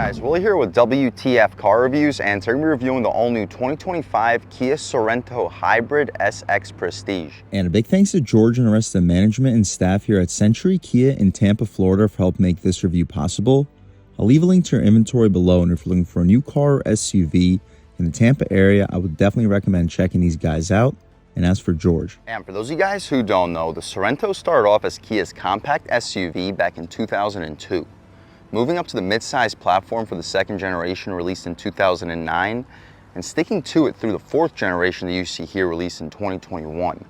Guys, Willie here with W.T.F car reviews, and today we're reviewing the all-new 2025 Kia Sorento Hybrid SX Prestige. And a big thanks to George and the rest of the management and staff here at Century Kia in Tampa, Florida for helping make this review possible. I'll leave a link to your inventory below, and if you're looking for a new car or SUV in the Tampa area, I would definitely recommend checking these guys out. And as for George. And for those of you guys who don't know, the Sorento started off as Kia's compact SUV back in 2002. Moving up to the mid-size platform for the second generation released in 2009, and sticking to it through the fourth generation that you see here released in 2021.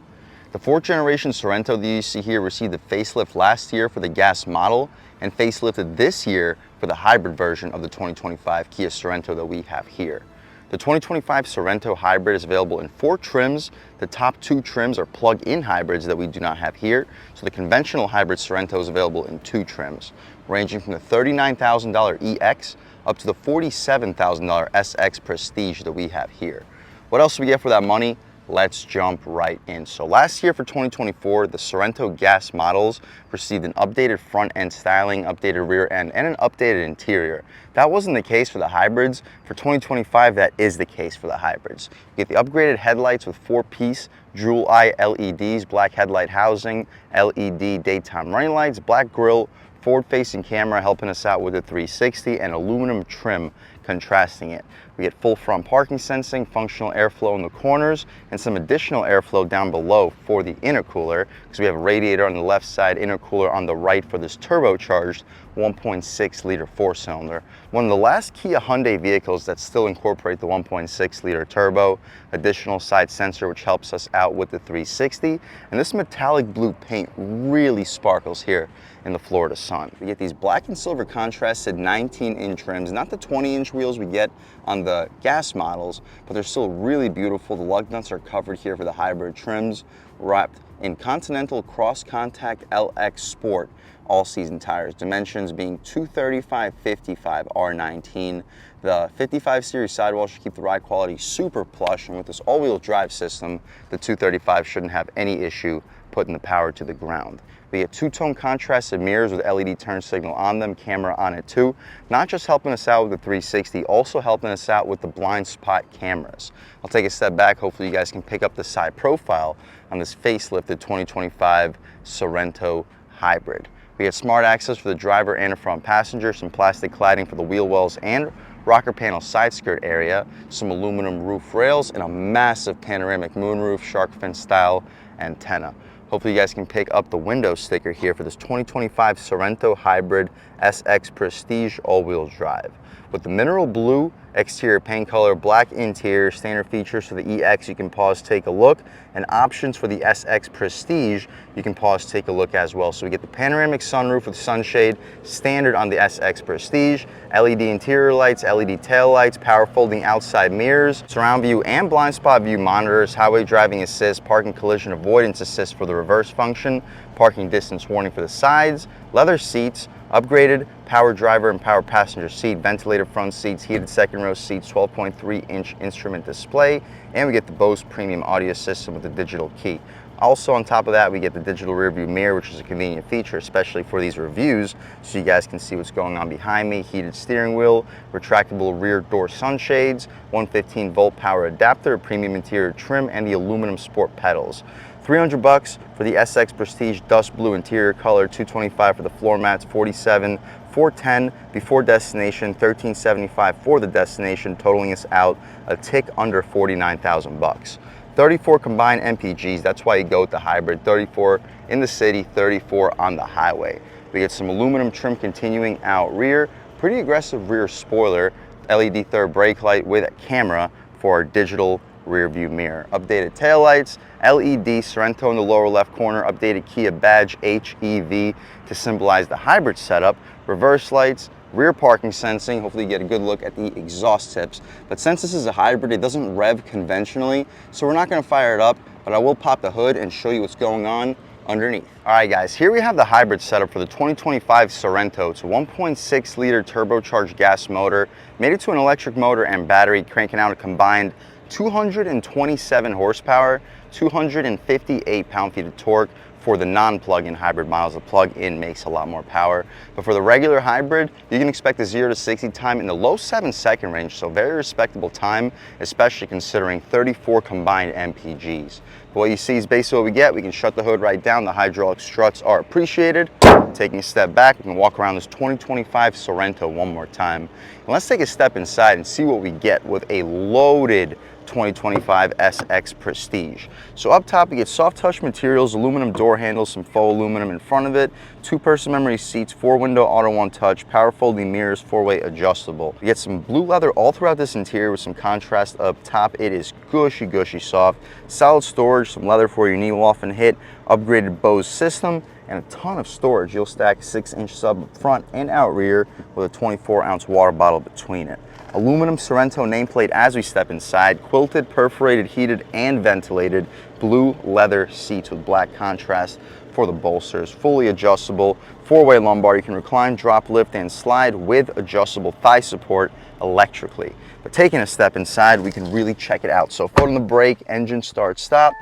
The fourth generation Sorento that you see here received a facelift last year for the gas model and facelifted this year for the hybrid version of the 2025 Kia Sorento that we have here. The 2025 Sorento Hybrid is available in 4 trims. The top 2 trims are plug-in hybrids that we do not have here. So the conventional hybrid Sorento is available in 2 trims, ranging from the $39,000 EX up to the $47,000 SX Prestige that we have here. What else do we get for that money? Let's jump right in. So last year for 2024, the Sorento gas models received an updated front end styling, updated rear end, and an updated interior. That wasn't the case for the hybrids. For 2025, that is the case for the hybrids. You get the upgraded headlights with 4-piece jewel eye LEDs, black headlight housing, LED daytime running lights, black grille, forward-facing camera helping us out with the 360, and aluminum trim contrasting it. We get full front parking sensing, functional airflow in the corners, and some additional airflow down below for the intercooler, because we have a radiator on the left side, intercooler on the right for this turbocharged 1.6 liter 4-cylinder. One of the last Kia Hyundai vehicles that still incorporate the 1.6 liter turbo, additional side sensor which helps us out with the 360, and this metallic blue paint really sparkles here in the Florida sun. We get these black and silver contrasted 19-inch rims, not the 20-inch wheels we get on the gas models, but they're still really beautiful. The lug nuts are covered here for the hybrid trims, wrapped in Continental Cross Contact LX Sport all-season tires, dimensions being 235/55 R19. The 55 series sidewalls should keep the ride quality super plush, and with this all-wheel drive system, the 235 shouldn't have any issue putting the power to the ground. We get 2-tone contrasted mirrors with LED turn signal on them, camera on it too. Not just helping us out with the 360, also helping us out with the blind spot cameras. I'll take a step back, hopefully you guys can pick up the side profile on this facelifted 2025 Sorento Hybrid. We get smart access for the driver and the front passenger, some plastic cladding for the wheel wells and rocker panel side skirt area, some aluminum roof rails, and a massive panoramic moonroof shark fin style antenna. Hopefully you guys can pick up the window sticker here for this 2025 Sorento Hybrid SX Prestige all-wheel drive. With the mineral blue exterior paint color, black interior, standard features for the EX, you can pause, take a look, and options for the SX Prestige, you can pause, take a look as well. So we get the panoramic sunroof with sunshade, standard on the SX Prestige, LED interior lights, LED tail lights, power folding outside mirrors, surround view and blind spot view monitors, highway driving assist, parking collision avoidance assist for the reverse function, parking distance warning for the sides, leather seats, upgraded power driver and power passenger seat, ventilated front seats, heated second row seats, 12.3-inch instrument display, and we get the Bose premium audio system with the digital key. Also on top of that, we get the digital rear view mirror, which is a convenient feature, especially for these reviews, so you guys can see what's going on behind me. Heated steering wheel, retractable rear door sunshades, 115-volt power adapter, premium interior trim, and the aluminum sport pedals. $300 for the SX Prestige dust blue interior color, $225 for the floor mats, $47, $410 before destination, $1375 for the destination, totaling us out a tick under $49,000. 34 combined MPGs, that's why you go with the hybrid. 34 in the city, 34 on the highway. We get some aluminum trim continuing out rear, pretty aggressive rear spoiler, LED third brake light with a camera for our digital rear view mirror. Updated taillights, LED Sorento in the lower left corner, updated Kia badge HEV to symbolize the hybrid setup, reverse lights, rear parking sensing. Hopefully you get a good look at the exhaust tips. But since this is a hybrid, it doesn't rev conventionally, so we're not going to fire it up, but I will pop the hood and show you what's going on underneath. All right guys, here we have the hybrid setup for the 2025 Sorento. It's a 1.6 liter turbocharged gas motor, made it to an electric motor and battery, cranking out a combined 227 horsepower, 258 pound-feet of torque, for the non-plug-in hybrid models. The plug-in makes a lot more power. But for the regular hybrid, you can expect a 0 to 60 time in the low 7-second range, so very respectable time, especially considering 34 combined MPGs. But what you see is basically what we get. We can shut the hood right down. The hydraulic struts are appreciated. Taking a step back, we can walk around this 2025 Sorento one more time. And let's take a step inside and see what we get with a loaded 2025 SX Prestige. So up top, we get soft touch materials, aluminum door handles, some faux aluminum in front of it, 2-person memory seats, 4-window auto one touch, power folding mirrors, 4-way adjustable. We get some blue leather all throughout this interior with some contrast up top. It is gushy, gushy soft. Solid storage, some leather for your knee will often hit, upgraded Bose system, and a ton of storage. You'll stack 6-inch sub up front and out rear with a 24-ounce water bottle between it. Aluminum Sorento nameplate as we step inside, quilted, perforated, heated, and ventilated, blue leather seats with black contrast for the bolsters, fully adjustable, 4-way lumbar. You can recline, drop, lift, and slide with adjustable thigh support electrically. But taking a step inside, we can really check it out. So foot on the brake, engine start, stop,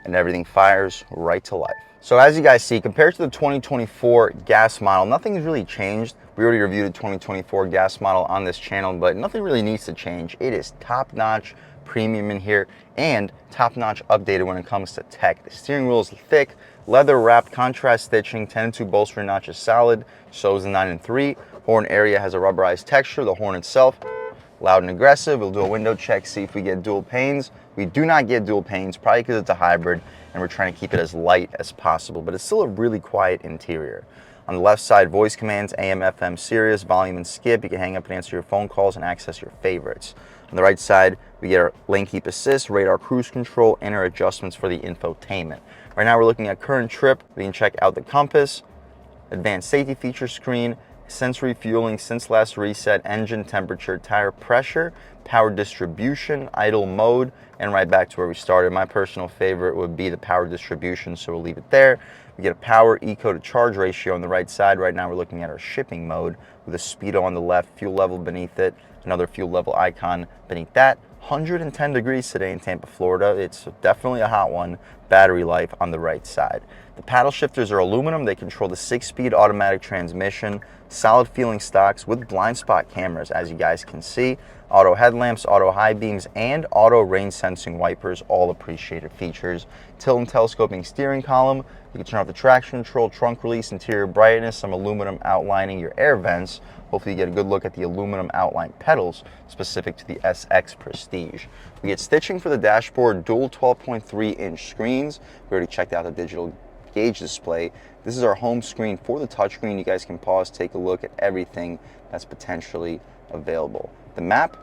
and everything fires right to life. So as you guys see, compared to the 2024 gas model, nothing's really changed. We already reviewed the 2024 gas model on this channel, but nothing really needs to change. It is top-notch premium in here and top-notch updated when it comes to tech. The steering wheel is thick, leather-wrapped contrast stitching, 10-2 bolstering notch is solid, so is the 9-3. Horn area has a rubberized texture. The horn itself, loud and aggressive. We'll do a window check, see if we get dual panes. We do not get dual panes, probably because it's a hybrid, and we're trying to keep it as light as possible, but it's still a really quiet interior. On the left side, voice commands, AM, FM, Sirius, volume and skip. You can hang up and answer your phone calls and access your favorites. On the right side, we get our lane keep assist, radar cruise control, and our adjustments for the infotainment. Right now we're looking at current trip. We can check out the compass, advanced safety feature screen, sense refueling, since last reset, engine temperature, tire pressure, power distribution, idle mode, and right back to where we started. My personal favorite would be the power distribution, so we'll leave it there. We get a power eco to charge ratio on the right side. Right now we're looking at our shipping mode with a speedo on the left, fuel level beneath it, another fuel level icon beneath that. 110 degrees today in Tampa, Florida. It's definitely a hot one. Battery life on the right side. The paddle shifters are aluminum. They control the 6-speed automatic transmission. Solid feeling stocks with blind spot cameras, as you guys can see. Auto headlamps, auto high beams, and auto rain sensing wipers, all appreciated features. Tilt and telescoping steering column. You can turn off the traction control, trunk release, interior brightness, some aluminum outlining your air vents. Hopefully you get a good look at the aluminum outline pedals specific to the SX Prestige. We get stitching for the dashboard, dual 12.3-inch screens. We already checked out the digital gauge display. This is our home screen for the touchscreen. You guys can pause, take a look at everything that's potentially available. The map,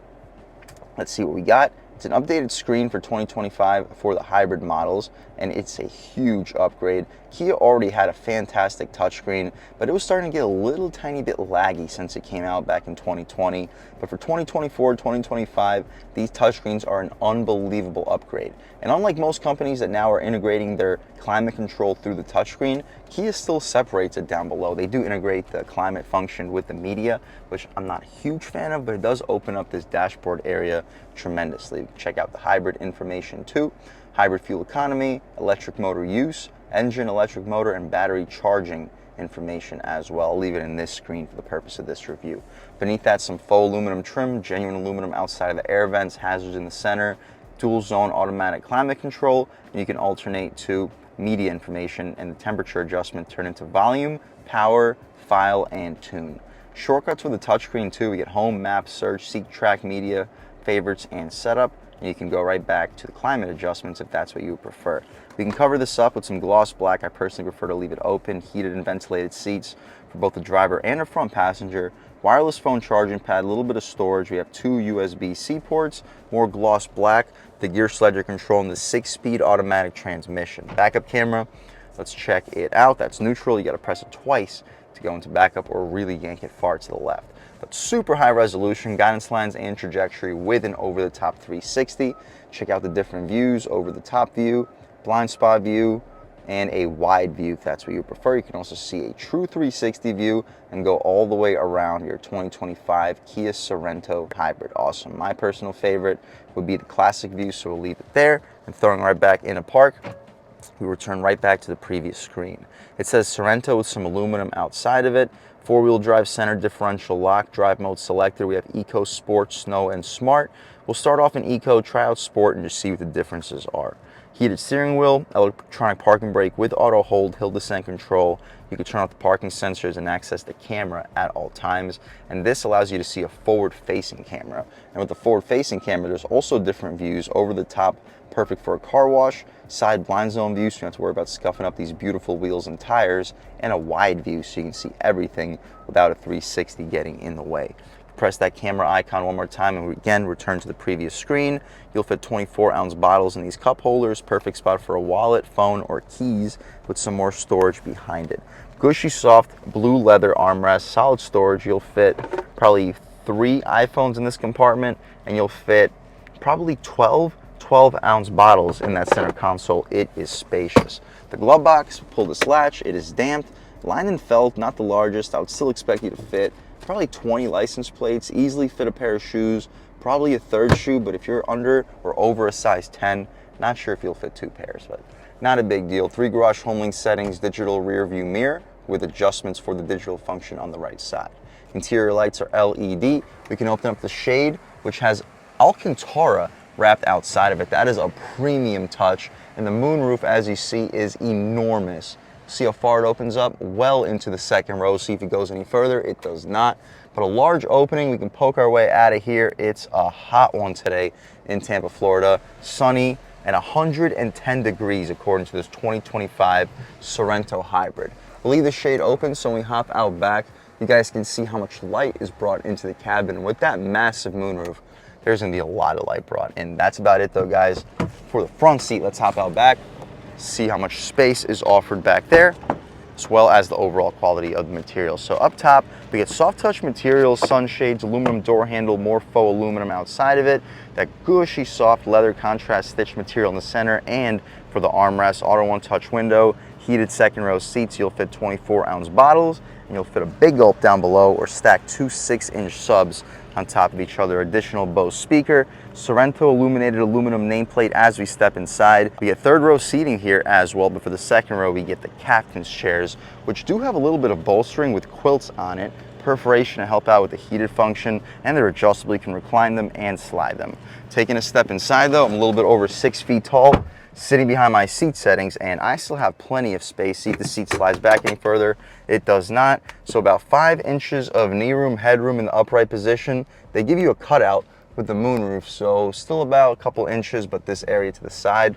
let's see what we got. It's an updated screen for 2025 for the hybrid models, and it's a huge upgrade. Kia already had a fantastic touchscreen, but it was starting to get a little tiny bit laggy since it came out back in 2020. But for 2024, 2025, these touchscreens are an unbelievable upgrade. And unlike most companies that now are integrating their climate control through the touchscreen, Kia still separates it down below. They do integrate the climate function with the media, which I'm not a huge fan of, but it does open up this dashboard area tremendously. Check out the hybrid information too. Hybrid fuel economy, electric motor use, engine, electric motor, and battery charging information as well. I'll leave it in this screen for the purpose of this review. Beneath that, some faux aluminum trim, genuine aluminum outside of the air vents, hazards in the center, dual zone automatic climate control, and you can alternate to media information and the temperature adjustment turn into volume, power, file, and tune. Shortcuts with the touchscreen too. We get home, map, search, seek, track, media, favorites, and setup. And you can go right back to the climate adjustments if that's what you would prefer. We can cover this up with some gloss black. I personally prefer to leave it open. Heated and ventilated seats for both the driver and the front passenger. Wireless phone charging pad, a little bit of storage. We have 2 USB-C ports, more gloss black, the gear sledger control, and the 6-speed automatic transmission. Backup camera, let's check it out. That's neutral. You got to press it twice to go into backup or really yank it far to the left. But super high resolution, guidance lines and trajectory with an over-the-top 360. Check out the different views, over-the-top view, blind spot view, and a wide view if that's what you prefer. You can also see a true 360 view and go all the way around your 2025 Kia Sorento hybrid. Awesome. My personal favorite would be the classic view, so we'll leave it there. And throwing right back in a park, we return right back to the previous screen. It says Sorento with some aluminum outside of it. Four-wheel drive center differential lock, drive mode selector. We have Eco, Sport, Snow, and Smart. We'll start off in Eco, try out Sport, and just see what the differences are. Heated steering wheel, electronic parking brake with auto hold, hill descent control. You can turn off the parking sensors and access the camera at all times. And this allows you to see a forward-facing camera. And with the forward-facing camera, there's also different views over the top, perfect for a car wash, side blind zone view, so you don't have to worry about scuffing up these beautiful wheels and tires, and a wide view so you can see everything without a 360 getting in the way. Press that camera icon one more time and again return to the previous screen. You'll fit 24-ounce bottles in these cup holders, perfect spot for a wallet, phone, or keys with some more storage behind it. Gushy soft blue leather armrest, solid storage. You'll fit probably 3 iPhones in this compartment, and you'll fit probably 12-ounce bottles in that center console. It is spacious. The glove box, pull this latch, it is damped, lined and felt, not the largest. I would still expect you to fit probably 20 license plates, easily fit a pair of shoes, probably a third shoe, but if you're under or over a size 10, not sure if you'll fit 2 pairs, but not a big deal. 3 garage home link settings, digital rear view mirror with adjustments for the digital function on the right side. Interior lights are LED. We can open up the shade, which has Alcantara wrapped outside of it. That is a premium touch, and the moonroof, as you see, is enormous. See how far it opens up? Well into the second row. See if it goes any further. It does not. But a large opening, we can poke our way out of here. It's a hot one today in Tampa, Florida. Sunny and 110 degrees according to this 2025 Sorento Hybrid. We'll leave the shade open so when we hop out back, you guys can see how much light is brought into the cabin. With that massive moonroof, there's gonna be a lot of light brought in. That's about it though, guys. For the front seat, let's hop out back, see how much space is offered back there, as well as the overall quality of the material. So up top, we get soft touch materials, sunshades, aluminum door handle, more faux aluminum outside of it, that gushy soft leather contrast stitch material in the center, and for the armrest, auto one touch window, heated second row seats. You'll fit 24-ounce bottles, and you'll fit a big gulp down below or stack 2 6-inch subs on top of each other. Additional Bose speaker, Sorento illuminated aluminum nameplate as we step inside. We get third row seating here as well, but for the second row we get the captain's chairs, which do have a little bit of bolstering with quilts on it, perforation to help out with the heated function, and they're adjustable. You can recline them and slide them. Taking a step inside though, I'm a little bit over 6 feet tall, sitting behind my seat settings, and I still have plenty of space. See if the seat slides back any further. It does not. So about 5 inches of knee room, headroom in the upright position. They give you a cutout with the moonroof, so still about a couple inches, but this area to the side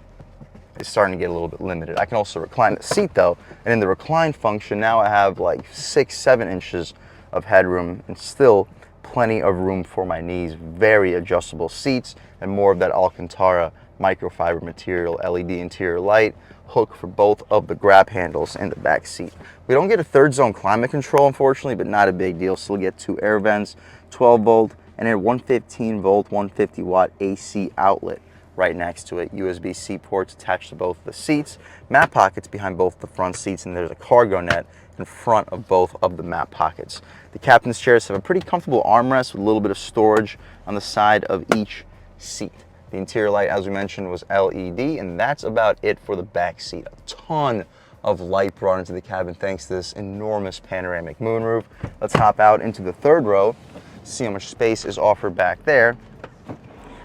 is starting to get a little bit limited. I can also recline the seat though, and in the recline function, now I have like 6-7 inches of headroom and still plenty of room for my knees. Very adjustable seats and more of that Alcantara microfiber material, LED interior light, hook for both of the grab handles in the back seat. We don't get a third zone climate control, unfortunately, but not a big deal. Still get 2 air vents, 12 volt, and a 115 volt, 150 watt AC outlet right next to it. USB-C ports attached to both the seats, mat pockets behind both the front seats, and there's a cargo net in front of both of the mat pockets. The captain's chairs have a pretty comfortable armrest with a little bit of storage on the side of each seat. The interior light, as we mentioned, was LED, and that's about it for the back seat. A ton of light brought into the cabin thanks to this enormous panoramic moonroof. Let's hop out into the third row, see how much space is offered back there,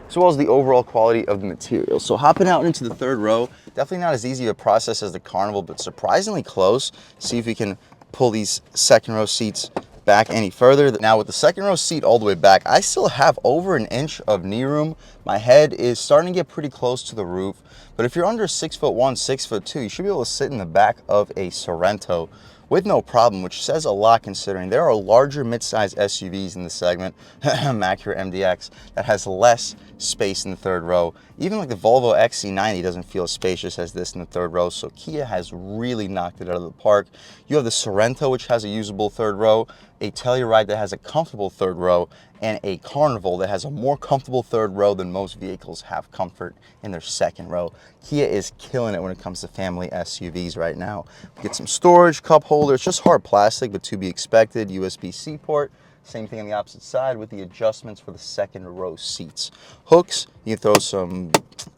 as well as the overall quality of the material. So hopping out into the third row, definitely not as easy of a process as the Carnival, but surprisingly close. See if we can pull these second row seats back any further. Now with the second row seat all the way back, I still have over an inch of knee room. My head is starting to get pretty close to the roof, but if you're under 6'1", 6'2", you should be able to sit in the back of a Sorento with no problem, which says a lot considering there are larger mid-size SUVs in the segment, Acura MDX, that has less space in the third row. Even like the Volvo XC90 doesn't feel as spacious as this in the third row, so Kia has really knocked it out of the park. You have the Sorento, which has a usable third row, a Telluride that has a comfortable third row, and a Carnival that has a more comfortable third row than most vehicles have comfort in their second row. Kia is killing it when it comes to family SUVs right now. Get some storage, cup holders, just hard plastic, but to be expected. USB-C port, same thing on the opposite side with the adjustments for the second row seats. Hooks, you can throw some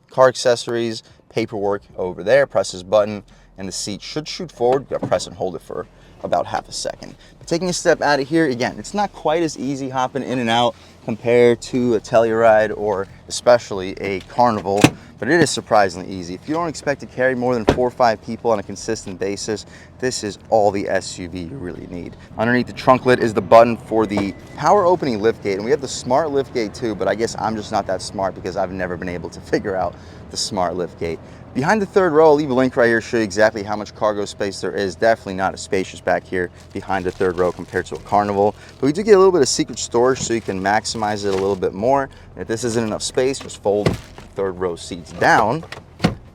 car accessories, paperwork over there. Press this button and the seat should shoot forward. You gotta press and hold it for about half a second. But taking a step out of here, again, it's not quite as easy hopping in and out compared to a Telluride or especially a Carnival, but it is surprisingly easy. If you don't expect to carry more than 4 or 5 people on a consistent basis, this is all the SUV you really need. Underneath the trunk lid is the button for the power opening liftgate, and we have the smart liftgate too, but I guess I'm just not that smart because I've never been able to figure out the smart liftgate. Behind the third row, I'll leave a link right here to show you exactly how much cargo space there is. Definitely not as spacious back here behind the third row compared to a Carnival, but we do get a little bit of secret storage so you can maximize it a little bit more. And if this isn't enough space, just fold the third row seats down.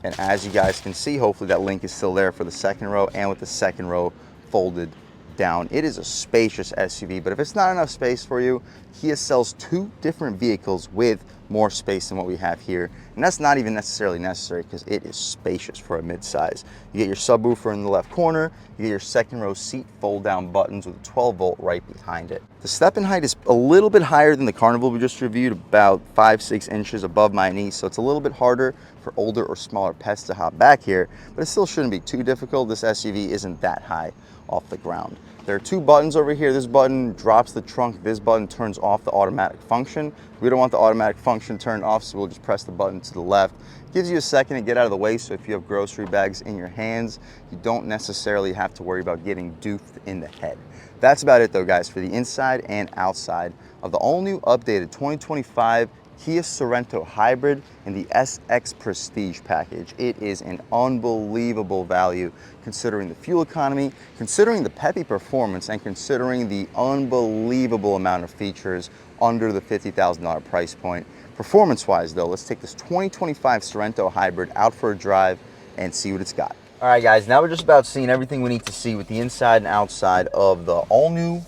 And as you guys can see, hopefully that link is still there for the second row, and with the second row folded down. It is a spacious SUV, but if it's not enough space for you, Kia sells 2 different vehicles with more space than what we have here. And that's not even necessarily necessary because it is spacious for a midsize. You get your subwoofer in the left corner, you get your second row seat fold down buttons with a 12-volt right behind it. The step in height is a little bit higher than the Carnival we just reviewed, about 5-6 inches above my knee, so it's a little bit harder for older or smaller pets to hop back here, but it still shouldn't be too difficult. This SUV isn't that high off the ground. There are 2 buttons over here. This button drops the trunk. This button turns off the automatic function. We don't want the automatic function turned off, so we'll just press the button to the left. Gives you a second to get out of the way, so if you have grocery bags in your hands, you don't necessarily have to worry about getting doofed in the head. That's about it though, guys, for the inside and outside of the all-new updated 2025 Kia Sorento Hybrid and the SX Prestige package. It is an unbelievable value considering the fuel economy, considering the peppy performance, and considering the unbelievable amount of features under the $50,000 price point. Performance-wise though, let's take this 2025 Sorento Hybrid out for a drive and see what it's got. All right guys, now we're just about seeing everything we need to see with the inside and outside of the all-new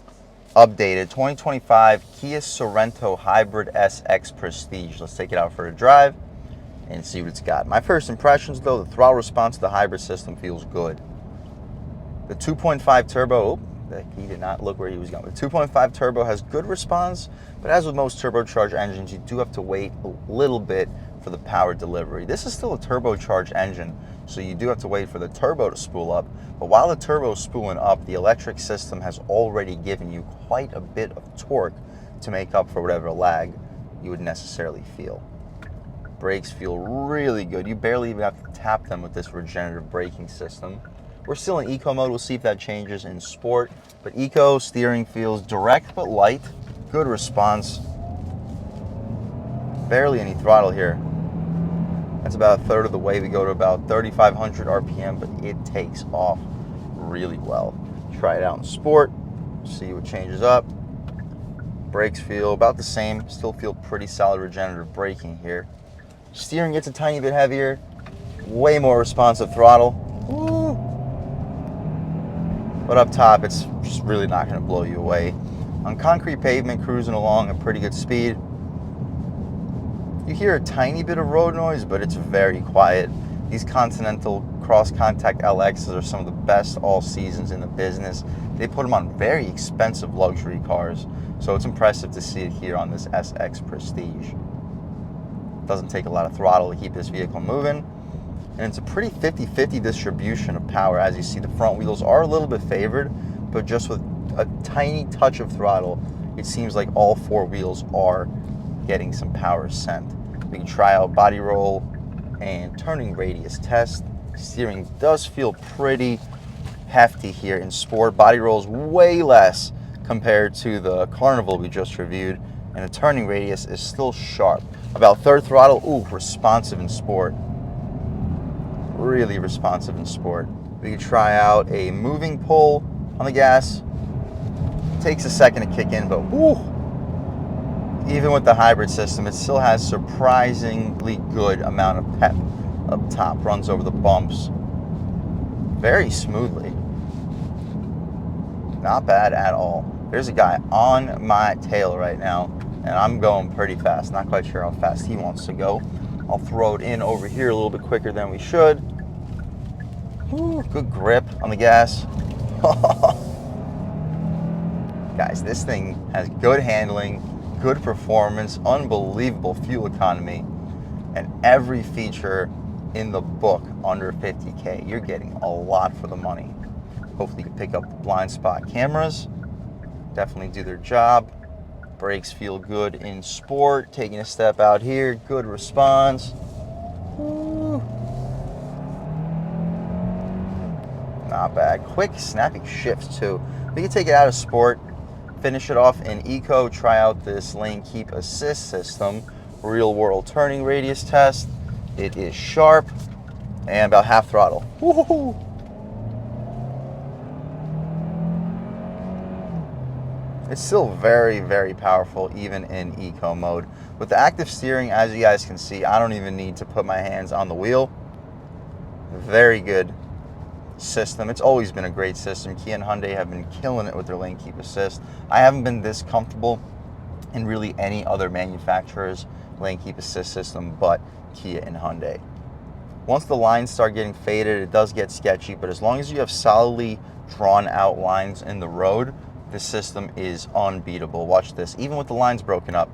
updated 2025 Kia Sorento Hybrid SX Prestige. Let's take it out for a drive and see what it's got. My first impressions though, the throttle response to the hybrid system feels good. The 2.5 turbo, he did not look where he was going. The 2.5 turbo has good response, but as with most turbocharged engines, you do have to wait a little bit for the power delivery. This is still a turbocharged engine, so you do have to wait for the turbo to spool up. But while the turbo is spooling up, the electric system has already given you quite a bit of torque to make up for whatever lag you would necessarily feel. Brakes feel really good. You barely even have to tap them with this regenerative braking system. We're still in eco mode. We'll see if that changes in sport. But eco steering feels direct but light. Good response. Barely any throttle here. That's about a third of the way. We go to about 3,500 RPM, but it takes off really well. Try it out in sport, see what changes up. Brakes feel about the same. Still feel pretty solid regenerative braking here. Steering gets a tiny bit heavier. Way more responsive throttle. Woo. But up top, it's just really not going to blow you away. On concrete pavement, cruising along at pretty good speed. You hear a tiny bit of road noise, but it's very quiet. These Continental cross-contact LXs are some of the best all seasons in the business. They put them on very expensive luxury cars, so it's impressive to see it here on this SX Prestige. Doesn't take a lot of throttle to keep this vehicle moving, and it's a pretty 50-50 distribution of power. As you see, the front wheels are a little bit favored, but just with a tiny touch of throttle, it seems like all 4 wheels are getting some power sent. We can try out body roll and turning radius test. Steering does feel pretty hefty here in sport. Body roll is way less compared to the Carnival we just reviewed, and the turning radius is still sharp. About third throttle, ooh, responsive in sport. Really responsive in sport. We can try out a moving pull on the gas. Takes a second to kick in, but woo! Even with the hybrid system, it still has surprisingly good amount of pep up top. Runs over the bumps very smoothly. Not bad at all. There's a guy on my tail right now, and I'm going pretty fast. Not quite sure how fast he wants to go. I'll throw it in over here a little bit quicker than we should. Ooh, good grip on the gas. Guys, this thing has good handling, good performance, unbelievable fuel economy, and every feature in the book under 50K. You're getting a lot for the money. Hopefully you can pick up the blind spot cameras. Definitely do their job. Brakes feel good in sport. Taking a step out here, good response. Woo. Not bad. Quick, snappy shifts too. We can take it out of sport, finish it off in eco, try out this lane keep assist system, real world turning radius test. It is sharp and about half throttle. Woo-hoo-hoo. It's still very, very powerful even in eco mode. With the active steering, as you guys can see, I don't even need to put my hands on the wheel. Very good system. It's always been a great system. Kia and Hyundai have been killing it with their lane keep assist. I haven't been this comfortable in really any other manufacturer's lane keep assist system but Kia and Hyundai. Once the lines start getting faded, it does get sketchy, but as long as you have solidly drawn out lines in the road, this system is unbeatable. Watch this. Even with the lines broken up,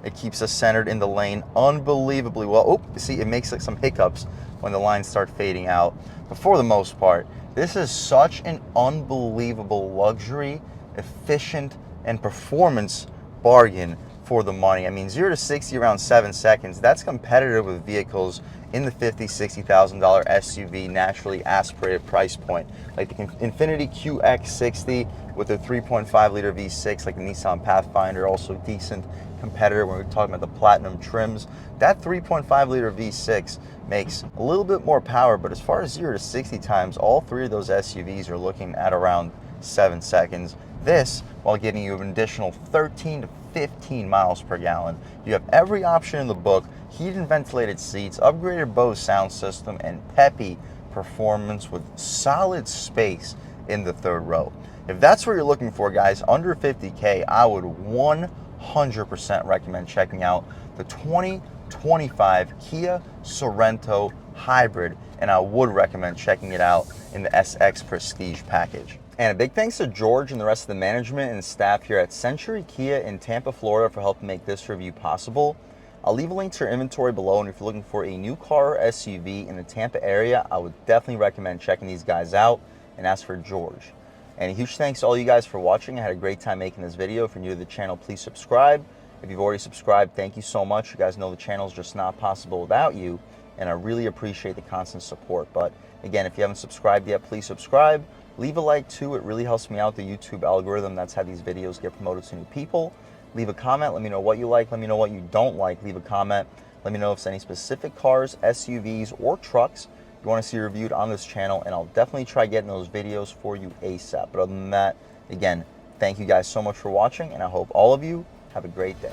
it keeps us centered in the lane unbelievably well. Oh, see, it makes like some hiccups when the lines start fading out. But for the most part, this is such an unbelievable luxury, efficient, and performance bargain for the money. I mean, 0 to 60 around 7 seconds. That's competitive with vehicles in the $50,000, $60,000 SUV naturally aspirated price point, like the Infiniti QX60 with a 3.5 liter V6, like the Nissan Pathfinder, also decent competitor when we're talking about the platinum trims. That 3.5 liter V6 makes a little bit more power, but as far as 0 to 60 times, all three of those SUVs are looking at around 7 seconds. This, while getting you an additional 13 to 15 miles per gallon. You have every option in the book: heated and ventilated seats, upgraded Bose sound system, and peppy performance with solid space in the third row. If that's what you're looking for, guys, under 50K, I would 100% recommend checking out the 2025 Kia Sorento Hybrid, and I would recommend checking it out in the SX Prestige package. And a big thanks to George and the rest of the management and staff here at Century Kia in Tampa, Florida for helping make this review possible. I'll leave a link to your inventory below, and if you're looking for a new car or SUV in the Tampa area, I would definitely recommend checking these guys out and ask for George. And a huge thanks to all you guys for watching. I had a great time making this video. If you're new to the channel, please subscribe. If you've already subscribed, thank you so much. You guys know the channel is just not possible without you, and I really appreciate the constant support. But again, if you haven't subscribed yet, please subscribe. Leave a like too, it really helps me out, the YouTube algorithm. That's how these videos get promoted to new people. Leave a comment, let me know what you like, let me know what you don't like. Leave a comment, let me know if there's any specific cars, SUVs, or trucks you want to see reviewed on this channel, and I'll definitely try getting those videos for you ASAP. But other than that, again, thank you guys so much for watching, and I hope all of you have a great day.